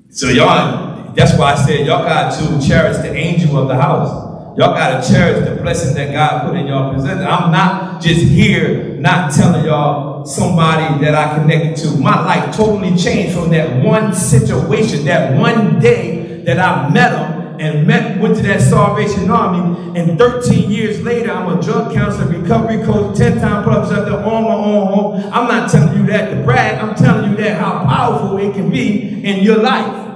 So y'all, that's why I said y'all got to cherish the angel of the house. Y'all got to cherish the blessing that God put in y'all possession. I'm not just here not telling y'all somebody that I connected to. My life totally changed from that one situation, that one day that I met him and went to that Salvation Army, and 13 years later, I'm a drug counselor, recovery coach, 10-time plus up there on my own home. I'm not telling you that to brag. I'm telling you that how powerful it can be in your life.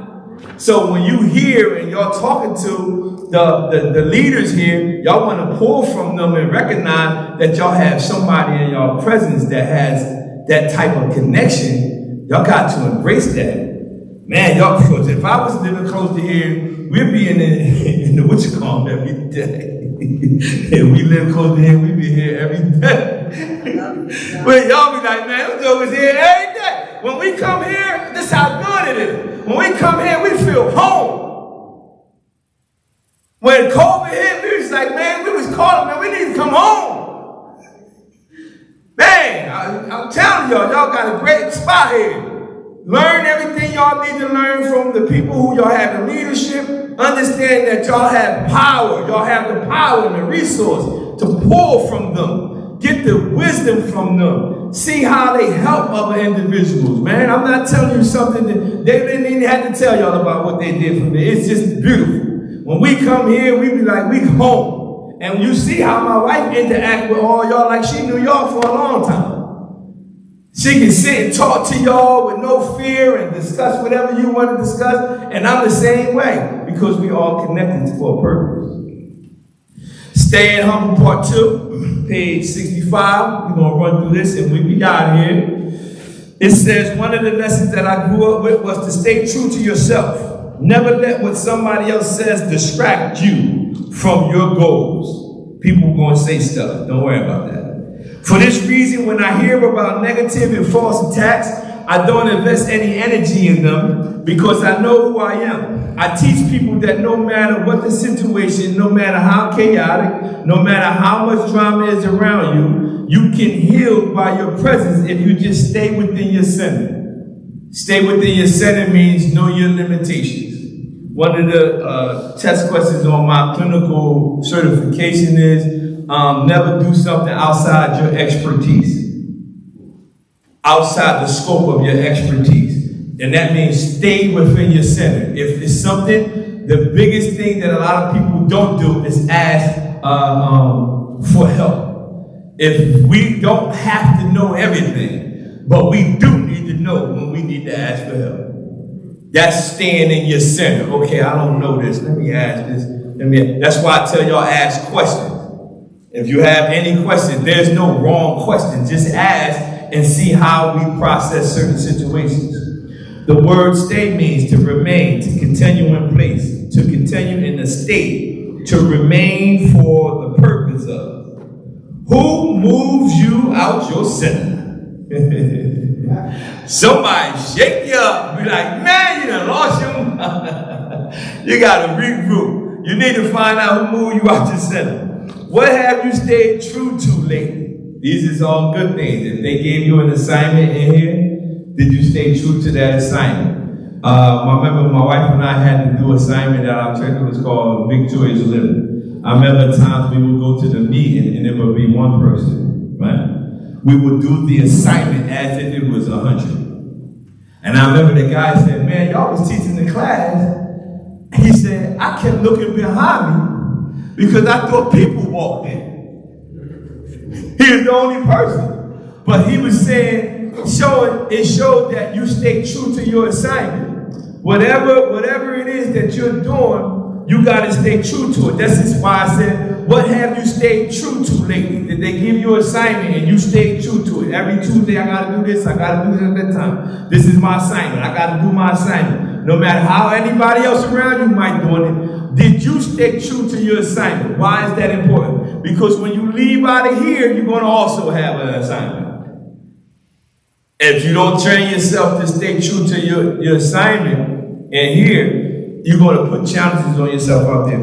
So when you hear and y'all talking to the leaders here, y'all want to pull from them and recognize that y'all have somebody in y'all presence that has that type of connection. Y'all got to embrace that. Man, y'all, if I was living close to here, we'd be in the what you call every day. If we live close to here, we'd be here every day. But y'all be like, man, those jokers here every day. When we come here, this is how good it is. When we come here, we feel home. When COVID hit, we was like, man, we was calling, man, we need to come home. Man, proud of y'all. Y'all got a great spot here. Learn everything y'all need to learn from the people who y'all have in leadership. Understand that y'all have power. Y'all have the power and the resource to pull from them. Get the wisdom from them. See how they help other individuals, man. I'm not telling you something that they didn't even have to tell y'all about what they did for me. It's just beautiful. When we come here, we be like, we home. And you see how my wife interact with all y'all like she knew y'all for a long time. She can sit and talk to y'all with no fear and discuss whatever you want to discuss. And I'm the same way because we all connected for a purpose. Staying Humble Part 2, page 65. We're going to run through this and we be out of here. It says, one of the lessons that I grew up with was to stay true to yourself. Never let what somebody else says distract you from your goals. People going to say stuff. Don't worry about that. For this reason, when I hear about negative and false attacks, I don't invest any energy in them because I know who I am. I teach people that no matter what the situation, no matter how chaotic, no matter how much drama is around you, you can heal by your presence if you just stay within your center. Stay within your center means know your limitations. One of the test questions on my clinical certification is never do something outside your expertise. Outside the scope of your expertise. And that means stay within your center. If it's something, the biggest thing that a lot of people don't do is ask for help. If we don't have to know everything, but we do need to know when we need to ask for help. That's staying in your center. Okay, I don't know this. Let me ask this. That's why I tell y'all ask questions. If you have any questions, there's no wrong question. Just ask and see how we process certain situations. The word stay means to remain, to continue in place, to continue in a state, to remain for the purpose of. Who moves you out your center? Somebody shake you up. Be like, man, you done lost your mind. You got to regroup. You need to find out who moved you out your center. What have you stayed true to lately? These is all good things. If they gave you an assignment in here, did you stay true to that assignment? I remember my wife and I had to do an assignment at our church. It was called Victorious Living. I remember times we would go to the meeting and it would be one person, right? We would do the assignment as if it was 100. And I remember the guy said, man, y'all was teaching the class. He said, I kept looking behind me because I thought people walked in. He was the only person. But he was saying, it showed that you stay true to your assignment. Whatever it is that you're doing, you got to stay true to it. That's why I said, what have you stayed true to lately? Did they give you an assignment and you stayed true to it? Every Tuesday, I got to do this. I got to do this at that time. This is my assignment. I got to do my assignment. No matter how anybody else around you might doing it, did you stay true to your assignment? Why is that important? Because when you leave out of here, you're going to also have an assignment. If you don't train yourself to stay true to your assignment in here, you're going to put challenges on yourself out there.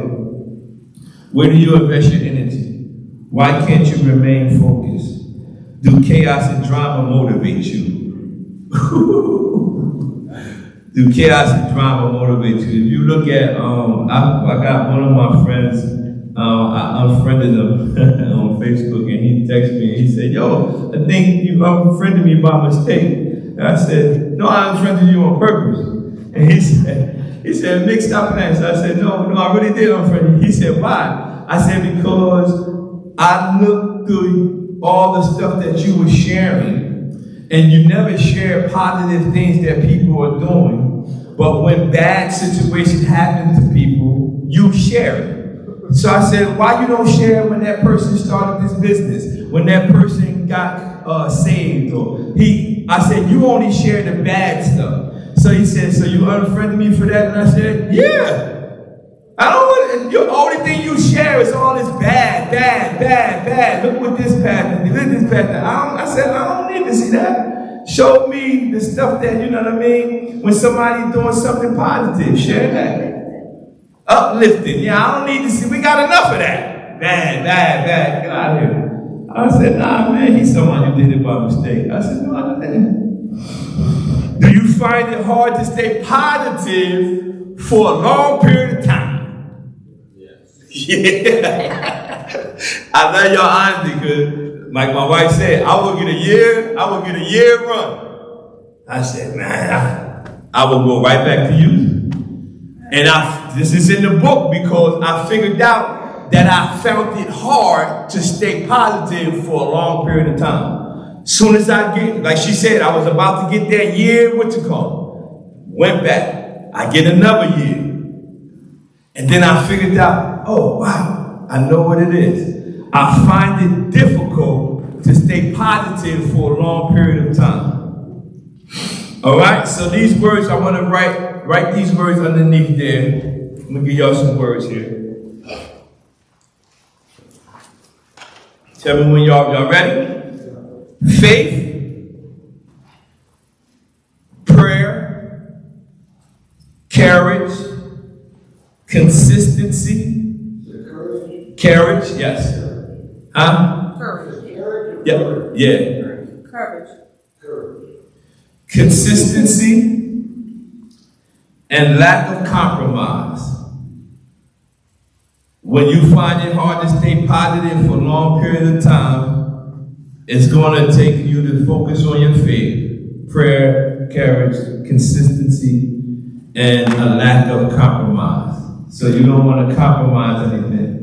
Where do you invest your energy? Why can't you remain focused? Do chaos and drama motivate you? Do chaos and drama motivate you? If you look at, I got one of my friends, I unfriended him on Facebook, and he texted me and he said, yo, I think you unfriended me by mistake. And I said, no, I unfriended you on purpose. And he said, Mick, stop playing. So I said, no, I really did unfriend you. He said, why? I said, because I looked through all the stuff that you were sharing, and you never share positive things that people are doing. But when bad situations happen to people, you share it. So I said, why you don't share when that person started this business, when that person got saved, I said, you only share the bad stuff. So he said, so you unfriended me for that? And I said, yeah. I don't want, the only thing you share is all this bad. Look what this bad did, look at this bad. I said, I don't need to see that. Show me the stuff that, you know what I mean? When somebody's doing something positive, share that. Uplifting. Yeah, I don't need to see. We got enough of that. Bad. Get out of here. I said, nah, man, he's someone who did it by mistake. I said, no, man. Do you find it hard to stay positive for a long period of time? Yes. Yeah. I love your honesty because, like my wife said, I will get a year run. I said, man, I will go right back to you. And this is in the book because I figured out that I felt it hard to stay positive for a long period of time. Soon as I get, like she said, I was about to get that year, went back. I get another year. And then I figured out, oh, wow, I know what it is. I find it difficult to stay positive for a long period of time. All right, so these words, I want to write these words underneath there. I'm going to give y'all some words here. Tell me when y'all ready. Faith, prayer, courage, consistency. Courage, yes. Huh? Courage. Yeah. Courage. Consistency and lack of compromise. When you find it hard to stay positive for a long period of time, it's going to take you to focus on your faith, prayer, courage, consistency, and a lack of compromise. So you don't want to compromise anything.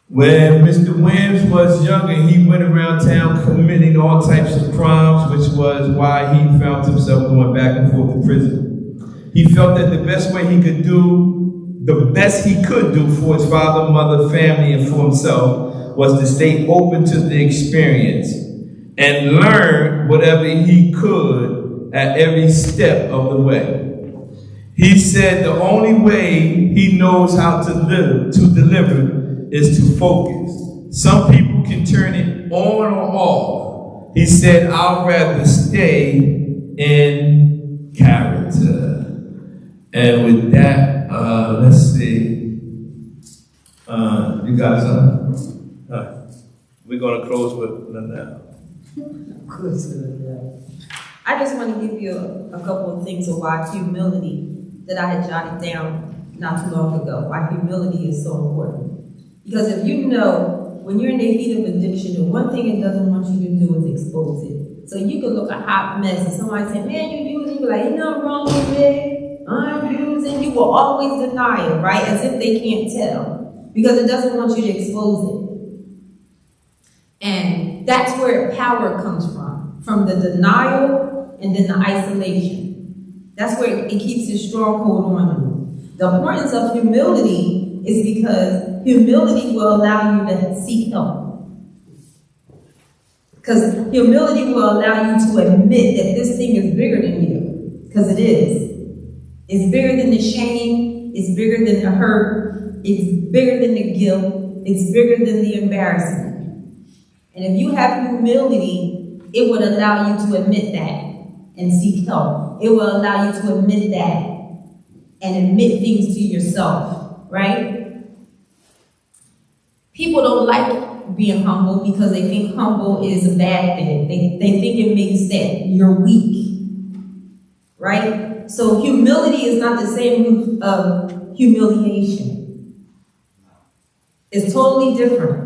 When Mr. Williams was younger, he went around town committing all types of crimes, which was why he found himself going back and forth to prison. He felt that the best he could do for his father, mother, family, and for himself was to stay open to the experience and learn whatever he could at every step of the way. He said the only way he knows how to deliver is to focus. Some people can turn it on or off. He said, I'd rather stay in character. And with that, let's see. You got something? We're going to close with now. I just want to give you a couple of things about humility that I had jotted down not too long ago, why humility is so important. Because if you know, when you're in the heat of addiction, the one thing it doesn't want you to do is expose it. So you could look a hot mess and somebody say, man, you're using, you're like, ain't nothing wrong with me, I'm using. You will always deny it, right? As if they can't tell. Because it doesn't want you to expose it. And that's where power comes from the denial and then the isolation. That's where it keeps its stronghold on you. The importance of humility is because humility will allow you to seek help. Because humility will allow you to admit that this thing is bigger than you. Because it is. It's bigger than the shame. It's bigger than the hurt. It's bigger than the guilt. It's bigger than the embarrassment. And if you have humility, it would allow you to admit that and seek help. It will allow you to admit that and admit things to yourself, right? People don't like being humble because they think humble is a bad thing. They think it means that you're weak, right? So humility is not the same of humiliation. It's totally different.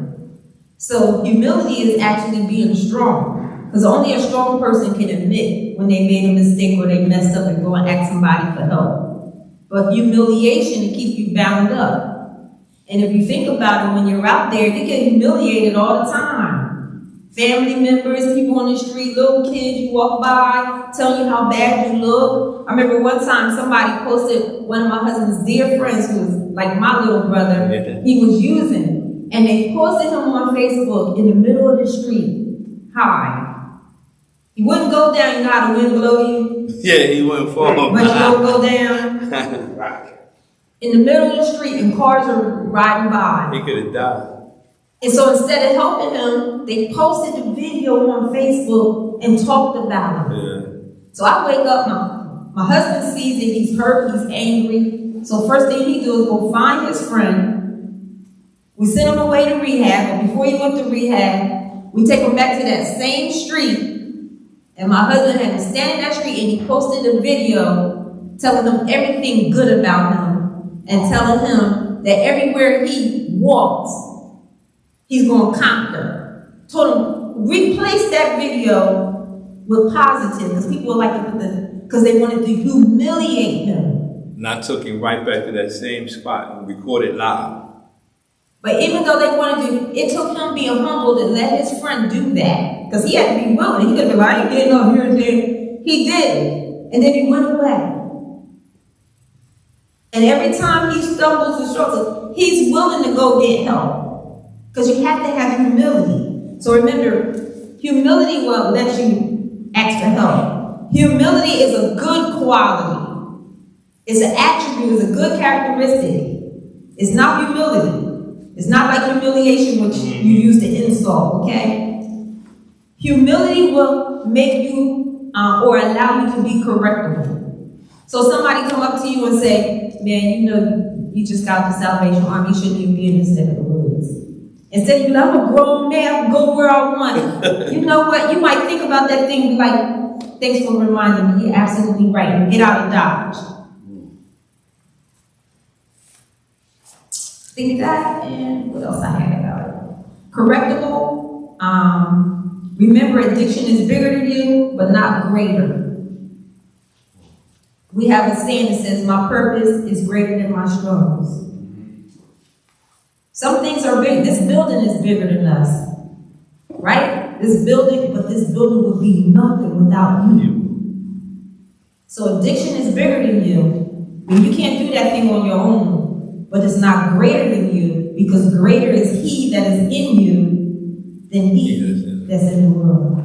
So humility is actually being strong, because only a strong person can admit when they made a mistake or they messed up and go and ask somebody for help. But humiliation will keep you bound up. And if you think about it, when you're out there, you get humiliated all the time. Family members, people on the street, little kids, you walk by, telling you how bad you look. I remember one time somebody posted one of my husband's dear friends, who was like my little brother, he was using. And they posted him on Facebook in the middle of the street. Hi. He wouldn't go down, you know how the wind blow you? Yeah, he wouldn't fall. But you don't go down. In the middle of the street and cars are riding by. He could have died. And so instead of helping him, they posted the video on Facebook and talked about it. Yeah. So I wake up, my husband sees it, he's hurt, he's angry. So first thing he do is go find his friend We sent him away to rehab, but before he went to rehab, we take him back to that same street. And my husband had him stand in that street and he posted a video telling him everything good about him and telling him that everywhere he walks, he's going to conquer. Told him, replace that video with positive, because people would like to put because they wanted to humiliate him. And I took him right back to that same spot and recorded live. But even though they wanted to, it took him being humble to let his friend do that. Because he had to be willing. He could have been like, I ain't getting up here and there. He did it. And then he went away. And every time he stumbles and struggles, he's willing to go get help. Because you have to have humility. So remember, humility will let you ask for help. Humility is a good quality. It's an attribute, it's a good characteristic. It's not humility. It's not like humiliation, which you use to insult, okay? Humility will make you or allow you to be correctable. So somebody come up to you and say, man, you know, you just got the Salvation Army, you shouldn't even be in this neck of the woods. Instead of you, I'm a grown man, I can go where I want. You know what? You might think about that thing and be like, thanks for reminding me, you're absolutely right. And get out of Dodge. Think that, and what else I had about it? Correctable. Remember, addiction is bigger than you, but not greater. We have a saying that says, my purpose is greater than my struggles. Some things are big. This building is bigger than us. Right? This building would be nothing without you. So addiction is bigger than you. I mean, you can't do that thing on your own. But it's not greater than you, because greater is he that is in you than he that's in the world.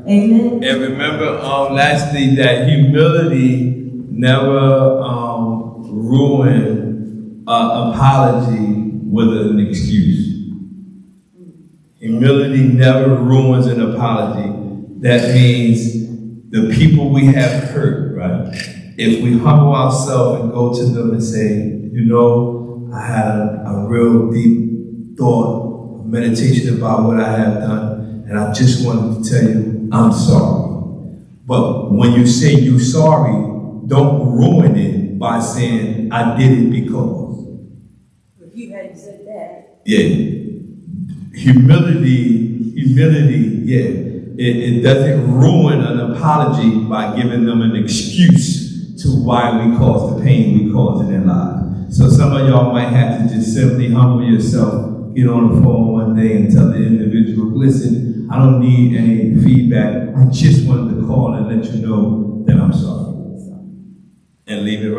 Amen. And remember, lastly, that humility never ruin apology with an excuse. Humility never ruins an apology. That means the people we have hurt, right? If we humble ourselves and go to them and say, you know, I had a real deep thought, meditation about what I have done, and I just wanted to tell you, I'm sorry. But when you say you're sorry, don't ruin it by saying, I did it because. If you hadn't said that. Yeah. Humility, yeah. It doesn't ruin an apology by giving them an excuse to why we caused the pain we caused in their lives. So some of y'all might have to just simply humble yourself, get on the phone one day and tell the individual, listen, I don't need any feedback. I just wanted to call and let you know that I'm sorry. And leave it right.